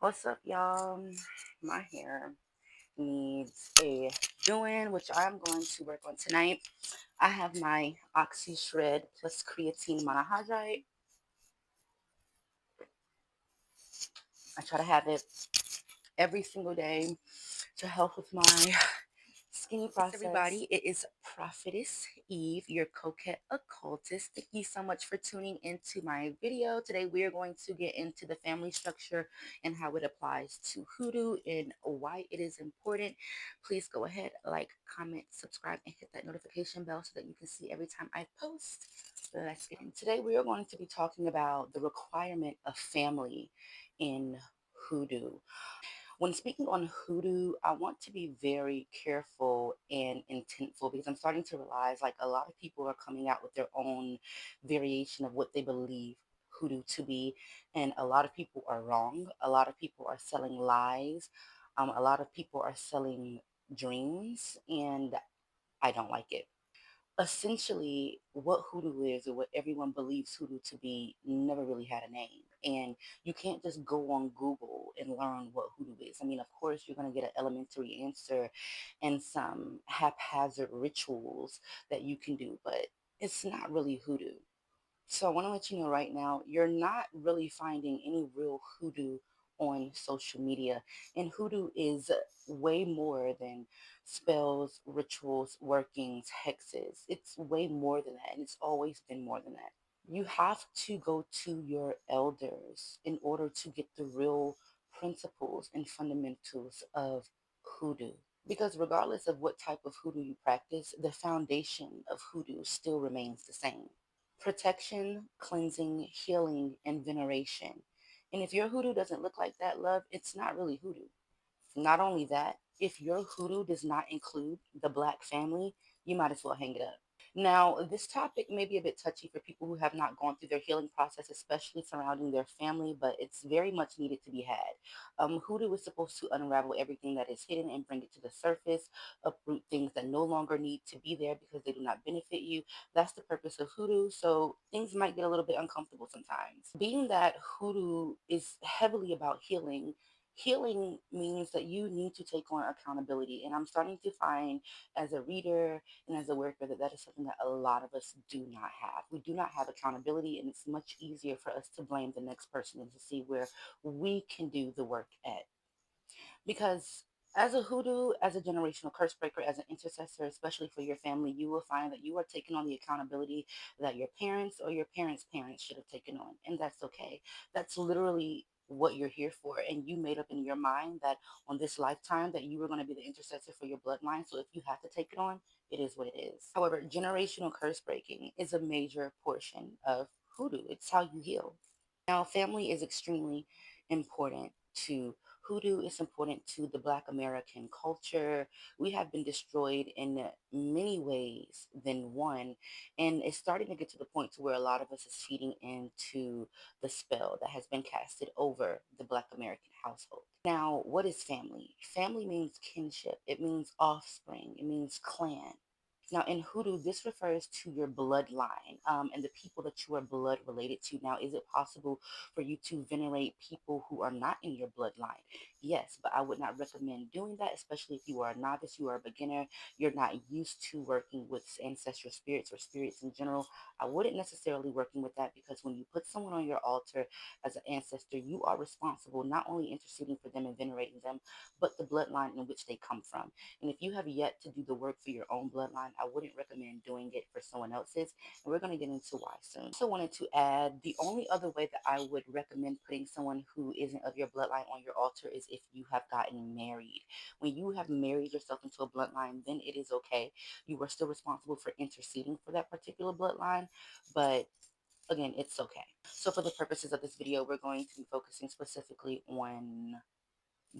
What's up, y'all? My hair needs a doing, which I'm going to work on tonight. I have my Oxy Shred plus creatine monohydrate. I try to have it every single day to help with my skinny process. Everybody, it is Prophetess Eve, your coquette occultist. Thank you so much for tuning into my video. Today we are going to get into the family structure and how it applies to hoodoo and why it is important. Please go ahead, like, comment, subscribe, and hit that notification bell so that you can see every time I post. Let's get in. Today we are going to be talking about the requirement of family in hoodoo. When speaking on hoodoo, I want to be very careful and intentful because I'm starting to realize like a lot of people are coming out with their own variation of what they believe hoodoo to be, and a lot of people are wrong. A lot of people are selling lies. A lot of people are selling dreams, and I don't like it. Essentially, what hoodoo is, or what everyone believes hoodoo to be, never really had a name. And you can't just go on Google and learn what hoodoo is. I mean, of course, you're going to get an elementary answer and some haphazard rituals that you can do, but it's not really hoodoo. So I want to let you know right now, you're not really finding any real hoodoo on social media. And hoodoo is way more than spells, rituals, workings, hexes. It's way more than that, and it's always been more than that. You have to go to your elders in order to get the real principles and fundamentals of hoodoo. Because regardless of what type of hoodoo you practice, the foundation of hoodoo still remains the same: protection, cleansing, healing, and veneration. And if your hoodoo doesn't look like that, love, it's not really hoodoo. Not only that, if your hoodoo does not include the black family, you might as well hang it up. Now, this topic may be a bit touchy for people who have not gone through their healing process, especially surrounding their family, but it's very much needed to be had. Hoodoo is supposed to unravel everything that is hidden and bring it to the surface, uproot things that no longer need to be there because they do not benefit you. That's the purpose of hoodoo, so things might get a little bit uncomfortable sometimes. Being that hoodoo is heavily about healing, healing means that you need to take on accountability. And I'm starting to find, as a reader and as a worker, that that is something that a lot of us do not have. We do not have accountability, and it's much easier for us to blame the next person than to see where we can do the work at. Because as a hoodoo, as a generational curse breaker, as an intercessor, especially for your family, you will find that you are taking on the accountability that your parents or your parents' parents should have taken on. And that's okay. That's literally what you're here for. And you made up in your mind that on this lifetime that you were going to be the intercessor for your bloodline. So if you have to take it on, it is what it is. However, generational curse breaking is a major portion of hoodoo. It's how you heal. Now, family is extremely important to hoodoo. It's important to the Black American culture. We have been destroyed in many ways than one, and it's starting to get to the point to where a lot of us is feeding into the spell that has been casted over the Black American household. Now, what is family? Family means kinship. It means offspring. It means clan. Now, in hoodoo, this refers to your bloodline, and the people that you are blood related to. Now, is it possible for you to venerate people who are not in your bloodline? Yes, but I would not recommend doing that, especially if you are a novice, you are a beginner, you're not used to working with ancestral spirits or spirits in general. I wouldn't necessarily working with that, because when you put someone on your altar as an ancestor, you are responsible not only interceding for them and venerating them, but the bloodline in which they come from. And if you have yet to do the work for your own bloodline, I wouldn't recommend doing it for someone else's. And we're going to get into why soon. Also wanted to add, the only other way that I would recommend putting someone who isn't of your bloodline on your altar is if you have gotten married. When you have married yourself into a bloodline, then it is okay. You are still responsible for interceding for that particular bloodline, but again, it's okay. So for the purposes of this video, we're going to be focusing specifically on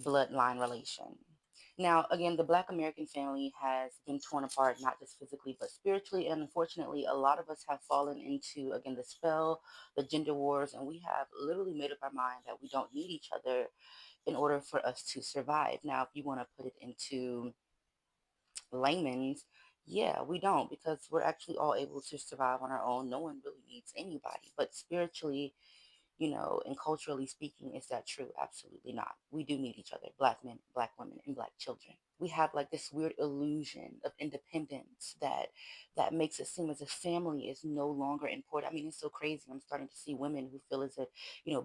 bloodline relation. Now, again, the Black American family has been torn apart, not just physically, but spiritually. And unfortunately, a lot of us have fallen into, again, the spell, the gender wars, and we have literally made up our mind that we don't need each other in order for us to survive. Now, if you want to put it into layman's, yeah, we don't, because we're actually all able to survive on our own. No one really needs anybody. But spiritually, And culturally speaking, is that true? Absolutely not. We do need each other, black men, black women, and black children. We have like this weird illusion of independence that makes it seem as if family is no longer important. I mean, it's so crazy. I'm starting to see women who feel as if,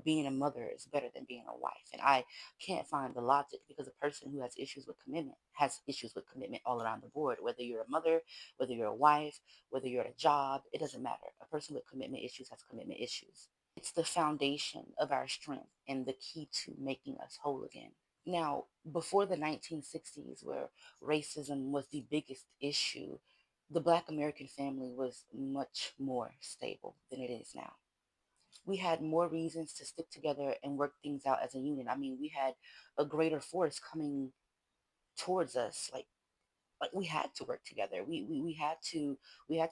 being a mother is better than being a wife. And I can't find the logic, because a person who has issues with commitment has issues with commitment all around the board. Whether you're a mother, whether you're a wife, whether you're at a job, it doesn't matter. A person with commitment issues has commitment issues. It's the foundation of our strength and the key to making us whole again. Now, before the 1960s, where racism was the biggest issue, the Black American family was much more stable than it is now. We had more reasons to stick together and work things out as a unit. I mean, we had a greater force coming towards us. Like we had to work together. We had to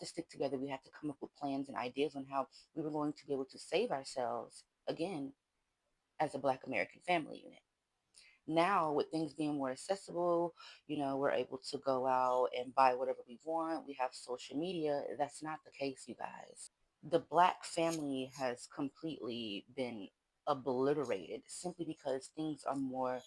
stick together. We had to come up with plans and ideas on how we were going to be able to save ourselves again as a Black American family unit. Now, with things being more accessible, we're able to go out and buy whatever we want. We have social media. That's not the case, you guys. The Black family has completely been obliterated simply because things are more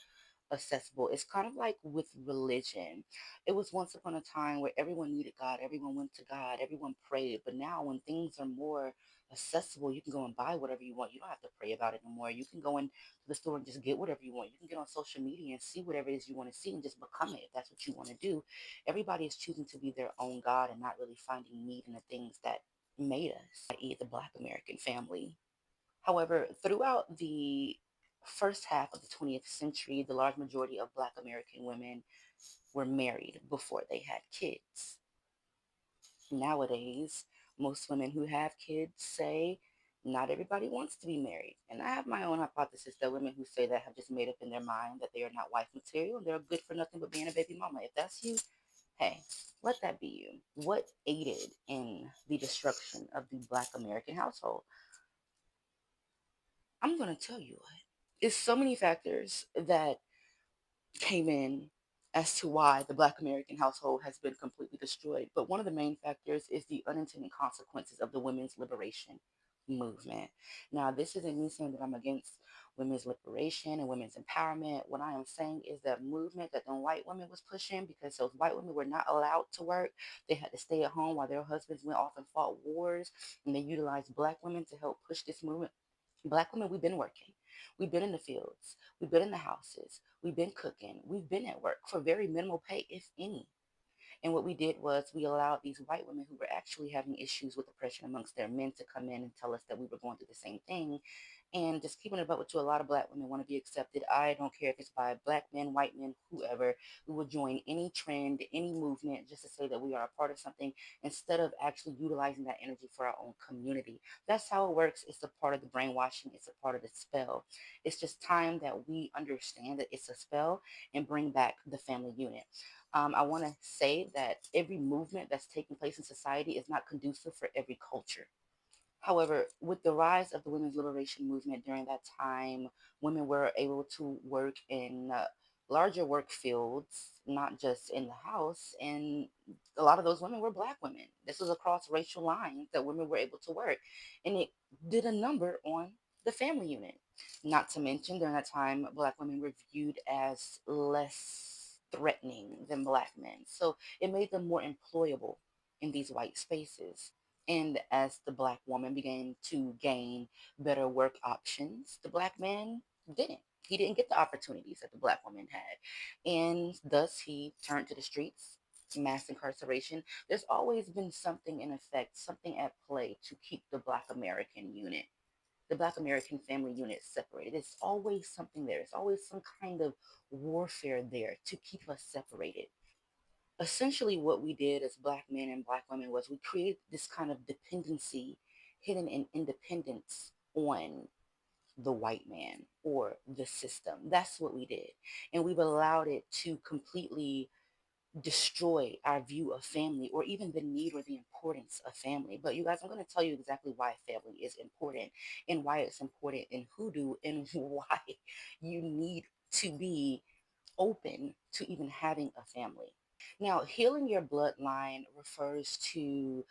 accessible. It's kind of like with religion. It was once upon a time where everyone needed God, everyone went to God, everyone prayed. But now, when things are more accessible, you can go and buy whatever you want. You don't have to pray about it no more. You can go into the store and just get whatever you want. You can get on social media and see whatever it is you want to see and just become it if that's what you want to do. Everybody is choosing to be their own God and not really finding need in the things that made us, i.e., the Black American family. However, throughout the first half of the 20th century, the large majority of Black American women were married before they had kids. Nowadays, most women who have kids say not everybody wants to be married. And I have my own hypothesis that women who say that have just made up in their mind that they are not wife material and they're good for nothing but being a baby mama. If that's you, hey, let that be you. What aided in the destruction of the Black American household? I'm going to tell you what. It's so many factors that came in as to why the Black American household has been completely destroyed. But one of the main factors is the unintended consequences of the women's liberation movement. Now, this isn't me saying that I'm against women's liberation and women's empowerment. What I am saying is that movement that the white women was pushing, because those white women were not allowed to work. They had to stay at home while their husbands went off and fought wars, and they utilized Black women to help push this movement. Black women, we've been working. We've been in the fields. We've been in the houses. We've been cooking. We've been at work for very minimal pay, if any. And what we did was we allowed these white women who were actually having issues with oppression amongst their men to come in and tell us that we were going through the same thing. And just keeping it up with you, a lot of Black women want to be accepted. I don't care if it's by Black men, white men, whoever. We will join any trend, any movement, just to say that we are a part of something instead of actually utilizing that energy for our own community. That's how it works. It's a part of the brainwashing. It's a part of the spell. It's just time that we understand that it's a spell and bring back the family unit. I want to say that every movement that's taking place in society is not conducive for every culture. However, with the rise of the women's liberation movement during that time, women were able to work in larger work fields, not just in the house. And a lot of those women were Black women. This was across racial lines that women were able to work. And it did a number on the family unit. Not to mention, during that time, Black women were viewed as less threatening than Black men. So it made them more employable in these white spaces. And as the Black woman began to gain better work options, the Black man didn't. He didn't get the opportunities that the Black woman had. And thus he turned to the streets, mass incarceration. There's always been something in effect, something at play to keep the Black American unit, the Black American family unit separated. It's always something there. It's always some kind of warfare there to keep us separated. Essentially, what we did as Black men and Black women was we created this kind of dependency, hidden in independence on the white man or the system. That's what we did. And we've allowed it to completely destroy our view of family or even the need or the importance of family. But you guys, I'm going to tell you exactly why family is important and why it's important in hoodoo and why you need to be open to even having a family. Now, healing your bloodline refers to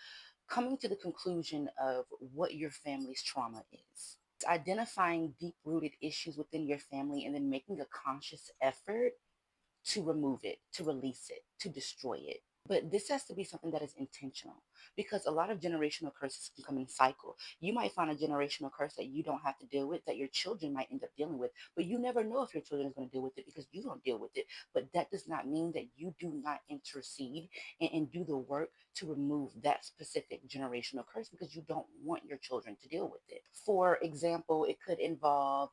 coming to the conclusion of what your family's trauma is. identifying deep-rooted issues within your family and then making a conscious effort to remove it, to release it, to destroy it. But this has to be something that is intentional because a lot of generational curses can come in cycle. You might find a generational curse that you don't have to deal with, that your children might end up dealing with, but you never know if your children is going to deal with it because you don't deal with it. But that does not mean that you do not intercede and do the work to remove that specific generational curse because you don't want your children to deal with it. For example, it could involve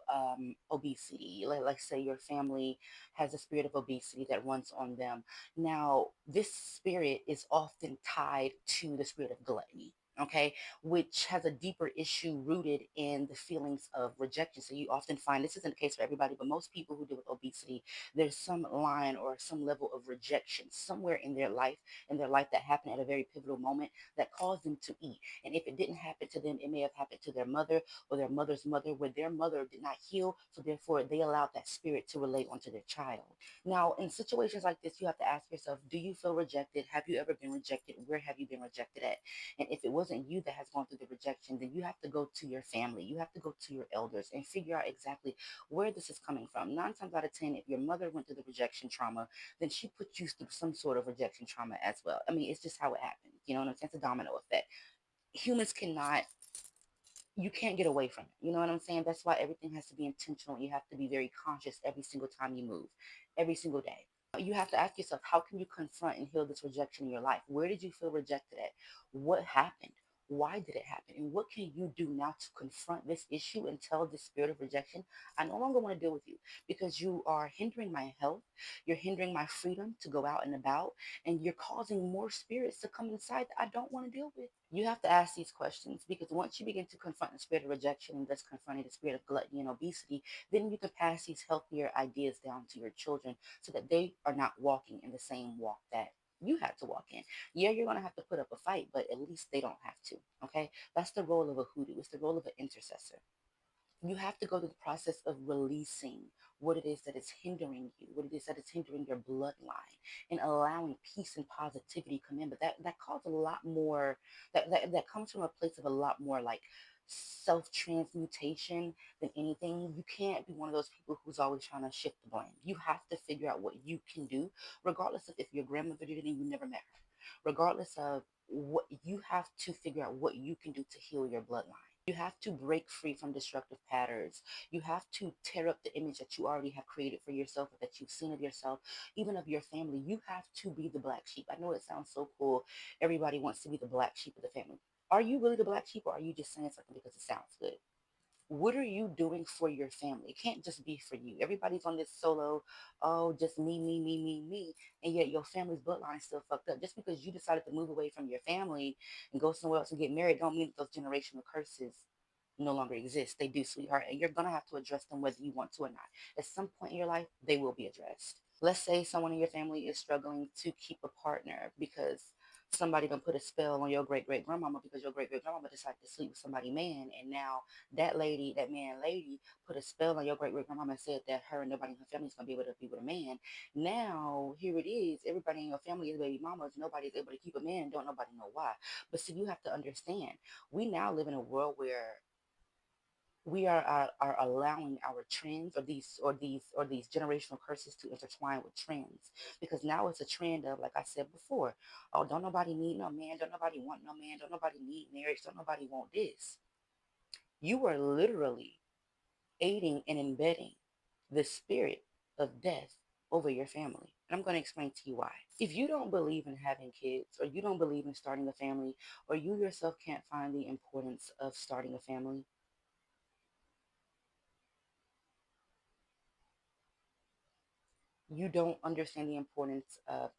obesity. Like say your family has a spirit of obesity that runs on them. Now, this spirit is often tied to the spirit of gluttony. Okay, which has a deeper issue rooted in the feelings of rejection. So you often find this isn't the case for everybody, but most people who deal with obesity, there's some line or some level of rejection somewhere in their life that happened at a very pivotal moment that caused them to eat. And if it didn't happen to them, it may have happened to their mother or their mother's mother, where their mother did not heal, so therefore they allowed that spirit to relate onto their child. Now, in situations like this, you have to ask yourself, do you feel rejected? Have you ever been rejected? Where have you been rejected at? And if it wasn't you that has gone through the rejection, then you have to go to your family. You have to go to your elders and figure out exactly where this is coming from. 9 times out of 10, if your mother went through the rejection trauma, then she put you through some sort of rejection trauma as well. I mean, it's just how it happens. You know what I'm saying? It's a domino effect. Humans cannot, you can't get away from it. You know what I'm saying? That's why everything has to be intentional. You have to be very conscious every single time you move, every single day. You have to ask yourself, how can you confront and heal this rejection in your life? Where did you feel rejected at? What happened? Why did it happen? And what can you do now to confront this issue and tell this spirit of rejection, I no longer want to deal with you because you are hindering my health. You're hindering my freedom to go out and about, and you're causing more spirits to come inside that I don't want to deal with. You have to ask these questions because once you begin to confront the spirit of rejection and thus confronting the spirit of gluttony and obesity, then you can pass these healthier ideas down to your children so that they are not walking in the same walk that you had to walk in. Yeah, you're going to have to put up a fight, but at least they don't have to. Okay? That's the role of a hoodoo. It's the role of an intercessor. You have to go through the process of releasing what it is that is hindering you, what it is that is hindering your bloodline, and allowing peace and positivity come in. But that causes a lot more, that comes from a place of a lot more like self-transmutation than anything. You can't be one of those people who's always trying to shift the blame. You have to figure out what you can do, regardless of if your grandmother did it and you never met her. Regardless of what, you have to figure out what you can do to heal your bloodline. You have to break free from destructive patterns. You have to tear up the image that you already have created for yourself, or that you've seen of yourself, even of your family. You have to be the black sheep. I know it sounds so cool. Everybody wants to be the black sheep of the family. Are you really the black sheep, or are you just saying something because it sounds good? What are you doing for your family? It can't just be for you. Everybody's on this solo, oh, just me, and yet your family's bloodline is still fucked up. Just because you decided to move away from your family and go somewhere else and get married, don't mean that those generational curses no longer exist. They do, sweetheart, and you're gonna have to address them whether you want to or not. At some point in your life, they will be addressed. Let's say someone in your family is struggling to keep a partner because somebody gonna put a spell on your great great grandmama because your great great grandmama decided to sleep with somebody man, and now that lady, that man lady, put a spell on your great great grandmama and said that her and nobody in her family is gonna be able to be with a man. Now here it is, everybody in your family is baby mamas, nobody's able to keep a man, don't nobody know why. But see, you have to understand, we now live in a world where we are allowing our trends, or these generational curses to intertwine with trends, because now it's a trend of, like I said before, oh, don't nobody need no man, don't nobody want no man, don't nobody need marriage, don't nobody want this. You are literally aiding and embedding the spirit of death over your family, and I'm going to explain to you why. If you don't believe in having kids, or you don't believe in starting a family, or you yourself can't find the importance of starting a family, you don't understand the importance of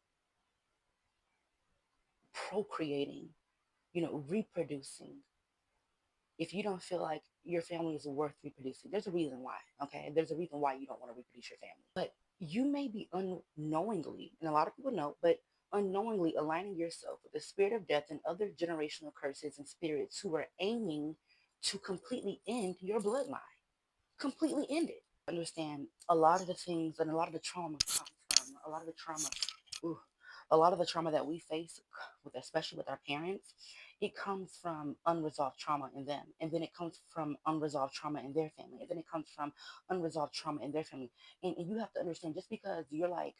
procreating, reproducing. If you don't feel like your family is worth reproducing, there's a reason why, okay? There's a reason why you don't want to reproduce your family. But you may be unknowingly, and a lot of people know, but unknowingly aligning yourself with the spirit of death and other generational curses and spirits who are aiming to completely end your bloodline, completely end it. Understand, a lot of the things and a lot of the trauma comes from a lot of the trauma. Ooh, A lot of the trauma that we face, with especially with our parents, it comes from unresolved trauma in them, and then it comes from unresolved trauma in their family, and then it comes from unresolved trauma in their family. And you have to understand, just because you're like,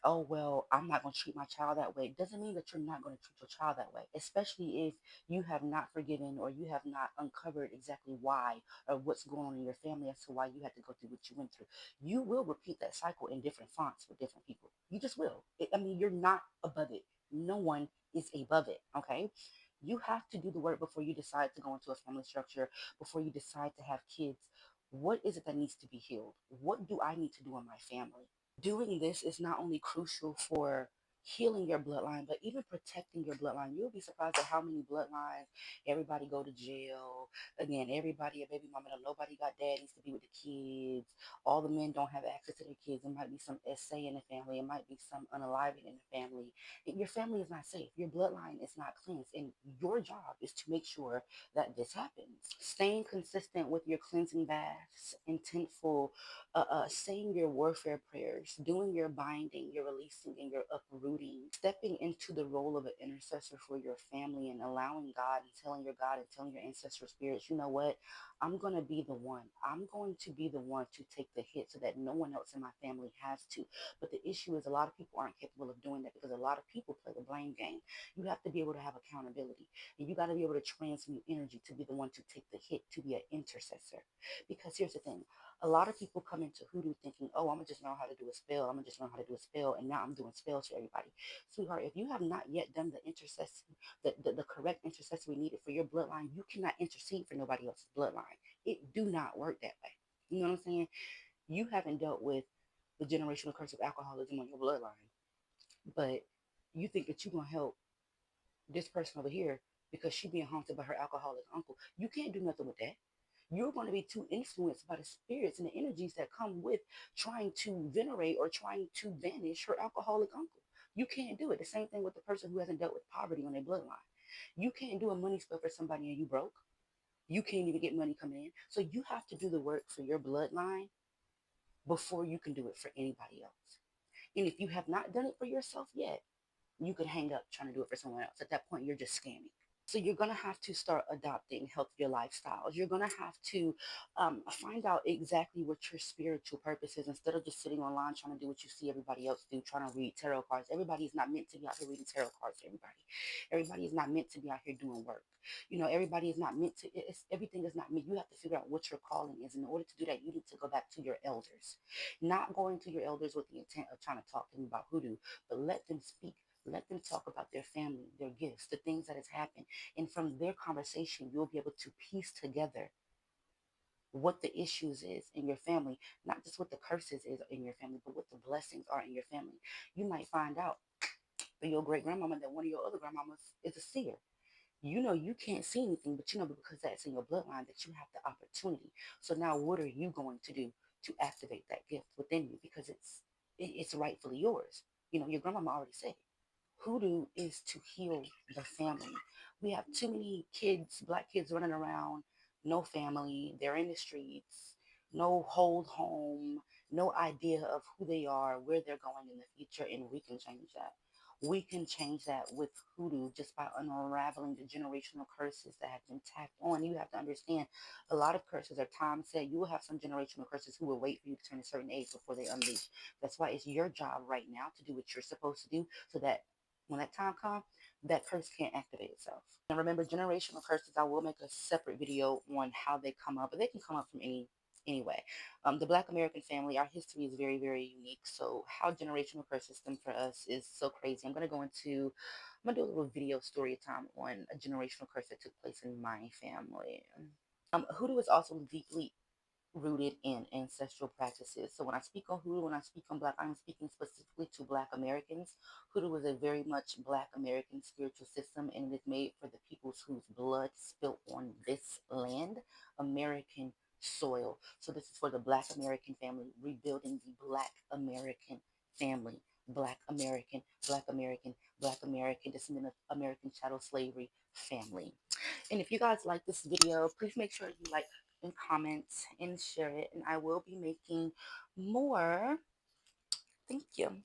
oh well, I'm not going to treat my child that way, doesn't mean that you're not going to treat your child that way, especially if you have not forgiven or you have not uncovered exactly why or what's going on in your family as to why you had to go through what you went through. You will repeat that cycle in different fonts with different people. You just will. I mean, you're not above it. No one is above it. Okay. You have to do the work before you decide to go into a family structure, before you decide to have kids. What is it that needs to be healed? What do I need to do in my family? Doing this is not only crucial for healing your bloodline, but even protecting your bloodline. You'll be surprised at how many bloodlines everybody go to jail. Again, everybody a baby mama. Nobody got daddies to be with the kids. All the men don't have access to their kids. It might be some SA in the family. It might be some unaliving in the family. Your family is not safe. Your bloodline is not cleansed. And your job is to make sure that this happens. Staying consistent with your cleansing baths, intentful, saying your warfare prayers, doing your binding, your releasing, and your uprooting, stepping into the role of an intercessor for your family and allowing God and telling your ancestral spirits, you know what? I'm going to be the one. I'm going to be the one to take the hit so that no one else in my family has to. But the issue is a lot of people aren't capable of doing that because a lot of people play the blame game. You have to be able to have accountability, and you got to be able to transmute energy to be the one to take the hit, to be an intercessor. Because here's the thing, a lot of people come into hoodoo thinking, oh, I'm gonna just learn how to do a spell. I'm gonna just learn how to do a spell, and now I'm doing spells for everybody. Sweetheart, if you have not yet done the intercession, the correct intercessory needed for your bloodline, you cannot intercede for nobody else's bloodline. It do not work that way. You know what I'm saying? You haven't dealt with the generational curse of alcoholism on your bloodline, but you think that you're gonna help this person over here because she being haunted by her alcoholic uncle. You can't do nothing with that. You're going to be too influenced by the spirits and the energies that come with trying to venerate or trying to banish her alcoholic uncle. You can't do it. The same thing with the person who hasn't dealt with poverty on their bloodline. You can't do a money spell for somebody and you broke. You can't even get money coming in. So you have to do the work for your bloodline before you can do it for anybody else. And if you have not done it for yourself yet, you could hang up trying to do it for someone else. At that point, you're just scamming. So you're going to have to start adopting healthier lifestyles. You're going to have to find out exactly what your spiritual purpose is instead of just sitting online trying to do what you see everybody else do, trying to read tarot cards. Everybody is not meant to be out here reading tarot cards for everybody. Everybody is not meant to be out here doing work. You know, everybody is not meant to, everything is not meant. You have to figure out what your calling is. In order to do that, you need to go back to your elders. Not going to your elders with the intent of trying to talk to them about hoodoo, but let them speak. Let them talk about their family, their gifts, the things that has happened. And from their conversation, you'll be able to piece together what the issues is in your family, not just what the curses is in your family, but what the blessings are in your family. You might find out from your great grandmama that one of your other grandmamas is a seer. You know you can't see anything, but you know because that's in your bloodline that you have the opportunity. So now what are you going to do to activate that gift within you? Because it's rightfully yours. You know, your grandmama already said it. Hoodoo is to heal the family. We have too many kids, black kids running around, no family, they're in the streets, no hold home, no idea of who they are, where they're going in the future, and we can change that. We can change that with hoodoo just by unraveling the generational curses that have been tacked on. You have to understand a lot of curses are time set. You will have some generational curses who will wait for you to turn a certain age before they unleash. That's why it's your job right now to do what you're supposed to do so that when that time comes, that curse can't activate itself. And remember, generational curses, I will make a separate video on how they come up, but they can come up from anyway. The Black American family, our history is very, very unique. So how generational curses stem for us is so crazy. I'm gonna do a little video story time on a generational curse that took place in my family. Hoodoo is also deeply rooted in ancestral practices. So when I speak on hoodoo, when I speak on black, I'm speaking specifically to black Americans. Hoodoo is a very much black American spiritual system, and it is made for the peoples whose blood spilt on this land, American soil. So this is for the black American family, rebuilding the black American family. Black American, black American, black American, descendant of American chattel slavery family. And if you guys like this video, please make sure you like and comment and share it. And I will be making more. Thank you.